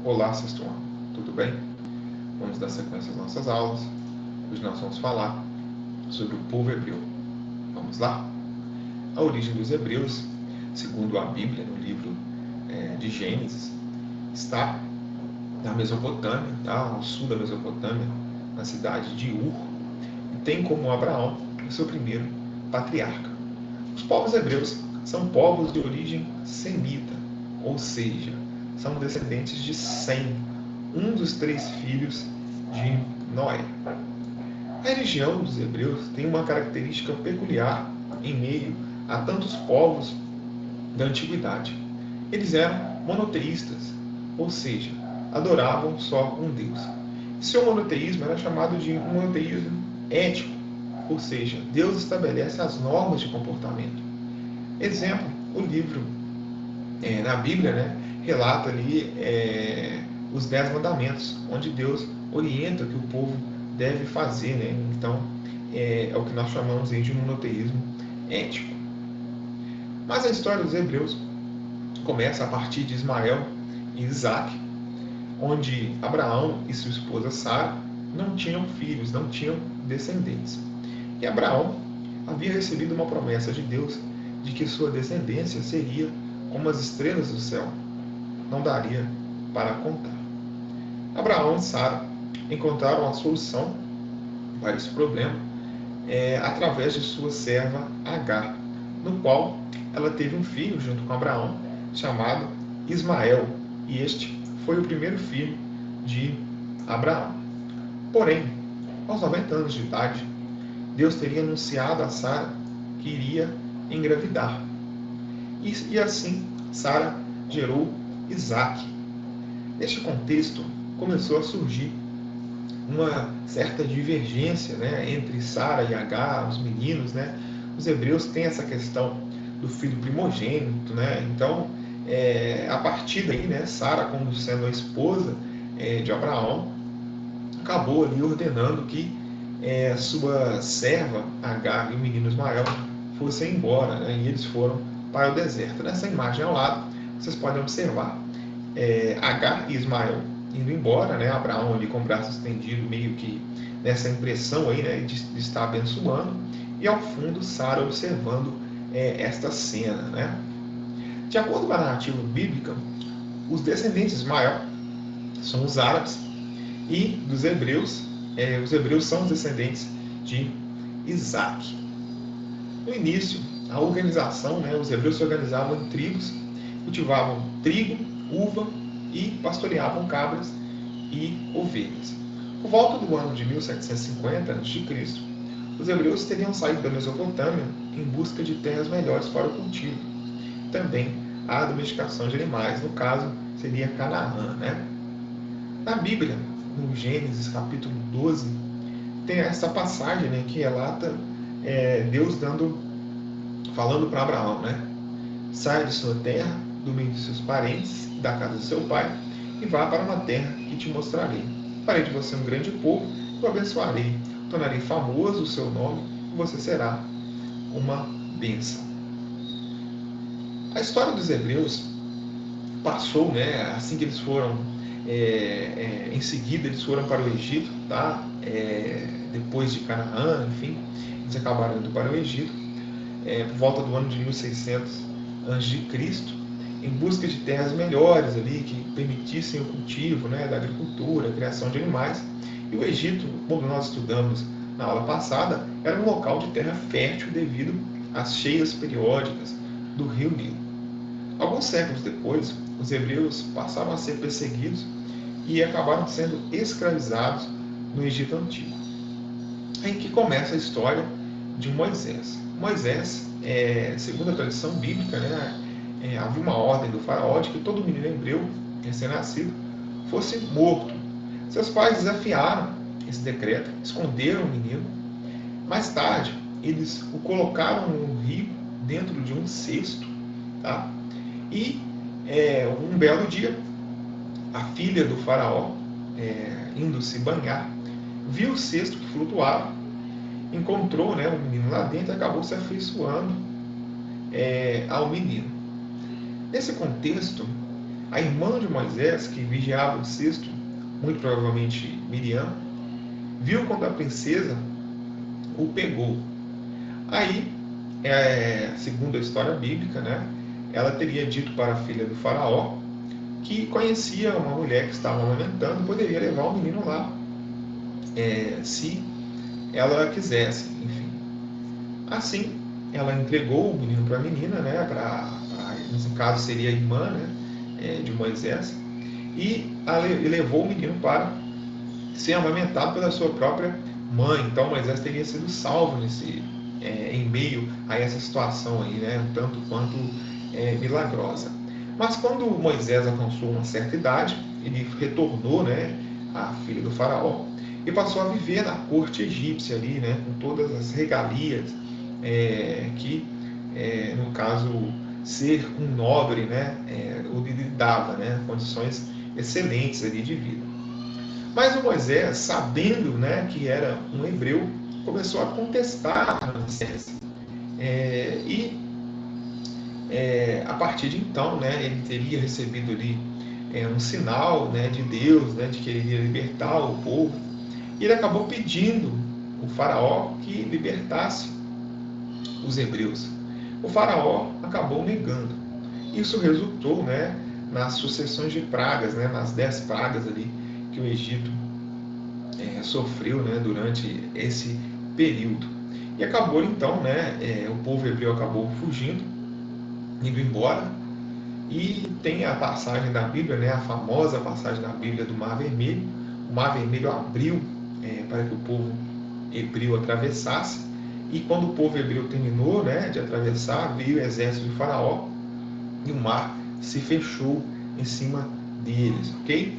Olá, sexto ano, tudo bem? Vamos dar sequência às nossas aulas. Hoje nós vamos falar sobre o povo hebreu. Vamos lá? A origem dos hebreus, segundo a Bíblia, no livro de Gênesis, está na Mesopotâmia, tá? Ao sul da Mesopotâmia, na cidade de Ur, e tem como Abraão o seu primeiro patriarca. Os povos hebreus são povos de origem semita, ou seja, são descendentes de Sem, um dos 3 filhos de Noé. A religião dos hebreus tem uma característica peculiar em meio a tantos povos da antiguidade. Eles eram monoteístas, ou seja, adoravam só um Deus. Seu monoteísmo era chamado de um monoteísmo ético, ou seja, Deus estabelece as normas de comportamento. Exemplo, o livro na Bíblia, né, relata ali os 10 mandamentos, onde Deus orienta o que o povo deve fazer, né? Então, é o que nós chamamos de um monoteísmo ético. Mas a história dos hebreus começa a partir de Ismael e Isaac, onde Abraão e sua esposa Sara não tinham filhos, não tinham descendentes. E Abraão havia recebido uma promessa de Deus de que sua descendência seria como as estrelas do céu, não daria para contar. Abraão e Sara encontraram a solução para esse problema através de sua serva Agar, no qual ela teve um filho junto com Abraão, chamado Ismael, e este foi o primeiro filho de Abraão. Porém, aos 90 anos de idade, Deus teria anunciado a Sara que iria engravidar. E assim, Sara gerou Isaque. Neste contexto, começou a surgir uma certa divergência, né, entre Sara e Agar, os meninos, né? Os hebreus têm essa questão do filho primogênito, né? Então, a partir daí, né, Sara, como sendo a esposa de Abraão, acabou ali ordenando que sua serva Agar e o menino Ismael fossem embora, né? E eles foram para o deserto. Nessa imagem ao lado, vocês podem observar Agar e Ismael indo embora, né? Abraão ali com o braço estendido, meio que nessa impressão aí, né, de estar abençoando, e ao fundo Sara observando esta cena, né? De acordo com a narrativa bíblica, os descendentes de Ismael são os árabes, e dos hebreus, os hebreus são os descendentes de Isaac. No início, a organização, né, os hebreus se organizavam em tribos, cultivavam trigo, uva e pastoreavam cabras e ovelhas. Por volta do ano de 1750 a.C., os hebreus teriam saído da Mesopotâmia em busca de terras melhores para o cultivo. Também a domesticação de animais, no caso seria Canaã, né? Na Bíblia, no Gênesis capítulo 12, tem essa passagem, né, que relata Deus falando para Abraão, né? Saia de sua terra, do meio de seus parentes, da casa de seu pai, e vá para uma terra que te mostrarei. Farei de você um grande povo, e o abençoarei. Tornarei famoso o seu nome, e você será uma bênção. A história dos hebreus passou, né, assim que eles foram, em seguida eles foram para o Egito, tá? Depois de Canaã, enfim, eles acabaram indo para o Egito, por volta do ano de 1600 a.C., em busca de terras melhores ali, que permitissem o cultivo, né, da agricultura, a criação de animais. E o Egito, como nós estudamos na aula passada, era um local de terra fértil devido às cheias periódicas do rio Nilo. Alguns séculos depois, os hebreus passaram a ser perseguidos e acabaram sendo escravizados no Egito Antigo. Aí que começa a história de Moisés. Moisés, segundo a tradição bíblica, né, havia uma ordem do faraó de que todo menino hebreu, recém-nascido, fosse morto. Seus pais desafiaram esse decreto, esconderam o menino. Mais tarde, eles o colocaram no rio, dentro de um cesto, tá? E um belo dia, a filha do faraó, indo se banhar, viu o cesto que flutuava, encontrou, né, o menino lá dentro e acabou se afeiçoando ao menino. Nesse contexto, a irmã de Moisés, que vigiava o cesto, muito provavelmente Miriam, viu quando a princesa o pegou. Aí, segundo a história bíblica, né, ela teria dito para a filha do faraó que conhecia uma mulher que estava amamentando e poderia levar o menino lá, se ela quisesse, enfim. Assim, ela entregou o menino para a menina, né, nesse caso seria a irmã, né, de Moisés, e levou o menino para ser amamentado pela sua própria mãe. Então Moisés teria sido salvo em meio a essa situação aí, né, um tanto quanto milagrosa. Mas quando Moisés alcançou uma certa idade, ele retornou, né, à filha do faraó e passou a viver na corte egípcia ali, né, com todas as regalias que, no caso, ser um nobre, né, lhe dava, né, condições excelentes ali de vida. Mas o Moisés, sabendo, né, que era um hebreu, começou a contestar a Ramsés. A partir de então, né, ele teria recebido ali um sinal, né, de Deus, né, de que ele iria libertar o povo. E ele acabou pedindo o faraó que libertasse os hebreus. O faraó acabou negando. Isso resultou, né, nas sucessões de pragas, né, nas 10 pragas ali que o Egito sofreu, né, durante esse período. E acabou então, né, o povo hebreu acabou fugindo, indo embora. E tem a passagem da Bíblia, né, a famosa passagem da Bíblia do Mar Vermelho. O Mar Vermelho abriu para que o povo hebreu atravessasse. E quando o povo hebreu terminou, né, de atravessar, veio o exército de Faraó e o mar se fechou em cima deles, ok?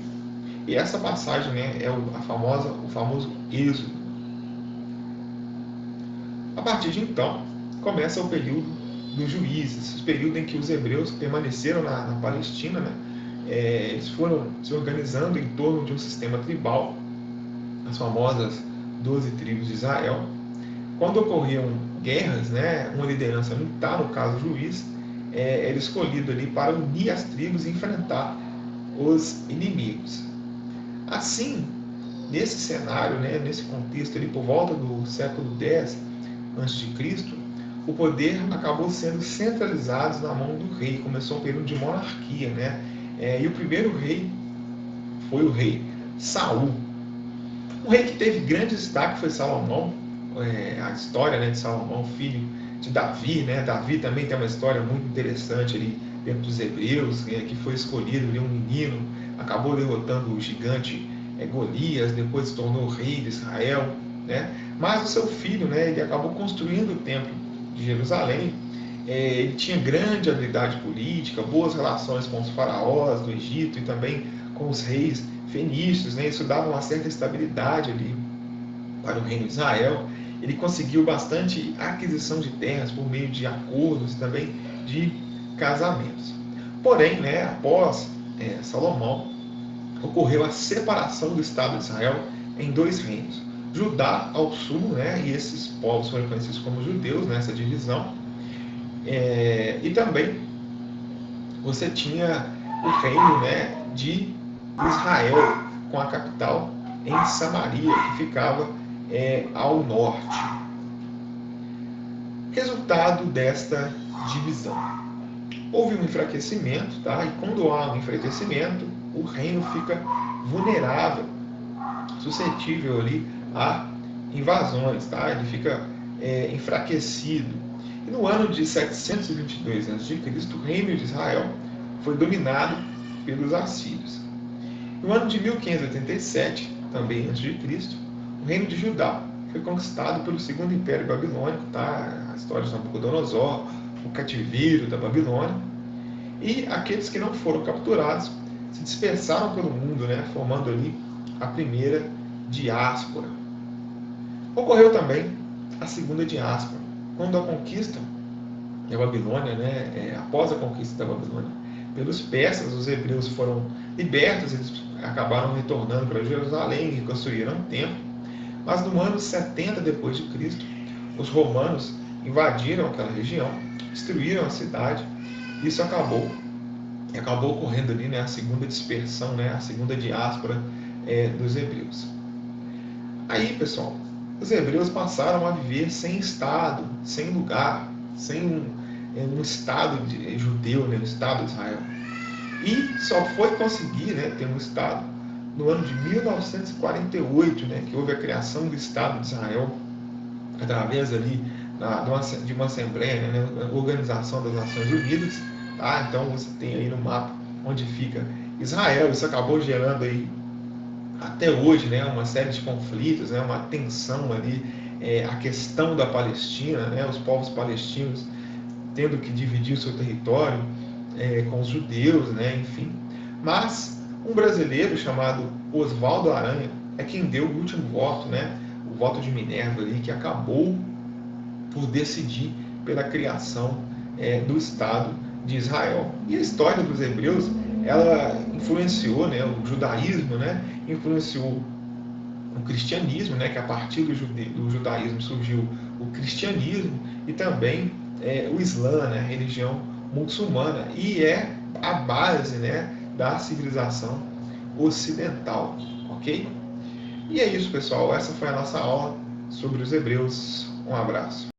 E essa passagem, né, é o famoso Êxodo. A partir de então, começa o período dos juízes, o período em que os hebreus permaneceram na Palestina, né? Eles foram se organizando em torno de um sistema tribal, as famosas 12 tribos de Israel. Quando ocorriam guerras, né, uma liderança militar, no caso o juiz, era escolhido ali para unir as tribos e enfrentar os inimigos. Assim, nesse cenário, né, nesse contexto, ali, por volta do século X a.C., o poder acabou sendo centralizado na mão do rei. Começou um período de monarquia, né? E o primeiro rei foi o rei Saul. Um rei que teve grande destaque foi Salomão. A história, né, de Salomão, filho de Davi, né? Davi também tem uma história muito interessante ali dentro dos hebreus, que foi escolhido ali um menino, acabou derrotando o gigante Golias, depois se tornou rei de Israel, né? Mas o seu filho, né, ele acabou construindo o templo de Jerusalém. Ele tinha grande habilidade política, boas relações com os faraós do Egito e também com os reis fenícios, né? Isso dava uma certa estabilidade ali para o reino de Israel. Ele conseguiu bastante aquisição de terras por meio de acordos e também de casamentos. Porém, né, após Salomão, ocorreu a separação do Estado de Israel em 2 reinos. Judá ao sul, né, e esses povos foram conhecidos como judeus nessa divisão. E também você tinha o reino, né, de Israel, com a capital em Samaria, que ficava ao norte. Resultado desta divisão: houve um enfraquecimento, tá? E quando há um enfraquecimento, o reino fica vulnerável, suscetível ali a invasões, tá? Ele fica enfraquecido. E no ano de 722 a.C., o reino de Israel foi dominado pelos assírios. No ano de 1587, também antes de Cristo, o reino de Judá foi conquistado pelo Segundo Império Babilônico, tá? A história de Nabucodonosor, o cativeiro da Babilônia. E aqueles que não foram capturados se dispersaram pelo mundo, né, formando ali a primeira diáspora. Ocorreu também a segunda diáspora, quando a conquista da Babilônia, né, após a conquista da Babilônia pelos persas, os hebreus foram libertos, eles acabaram retornando para Jerusalém e construíram um templo. Mas no ano 70 depois de Cristo, os romanos invadiram aquela região, destruíram a cidade. Isso acabou E acabou ocorrendo ali, né, a segunda dispersão, né, a segunda diáspora dos hebreus. Aí, pessoal, os hebreus passaram a viver sem Estado, sem lugar, sem um Estado judeu, né, um Estado de Israel. E só foi conseguir, né, ter um Estado no ano de 1948, né, que houve a criação do Estado de Israel, através ali de uma Assembleia, né, Organização das Nações Unidas. Tá? Então você tem aí no mapa onde fica Israel. Isso acabou gerando aí até hoje, né, uma série de conflitos, né, uma tensão ali, a questão da Palestina, né, os povos palestinos tendo que dividir o seu território com os judeus, né, enfim. Mas um brasileiro chamado Oswaldo Aranha é quem deu o último voto, né, o voto de Minerva ali, que acabou por decidir pela criação do Estado de Israel. E a história dos hebreus, ela influenciou, né, o judaísmo, né, influenciou o cristianismo, né, que a partir do judaísmo surgiu o cristianismo e também o Islã, né, a religião muçulmana, e é a base, né, da civilização ocidental, ok? E é isso, pessoal. Essa foi a nossa aula sobre os hebreus. Um abraço.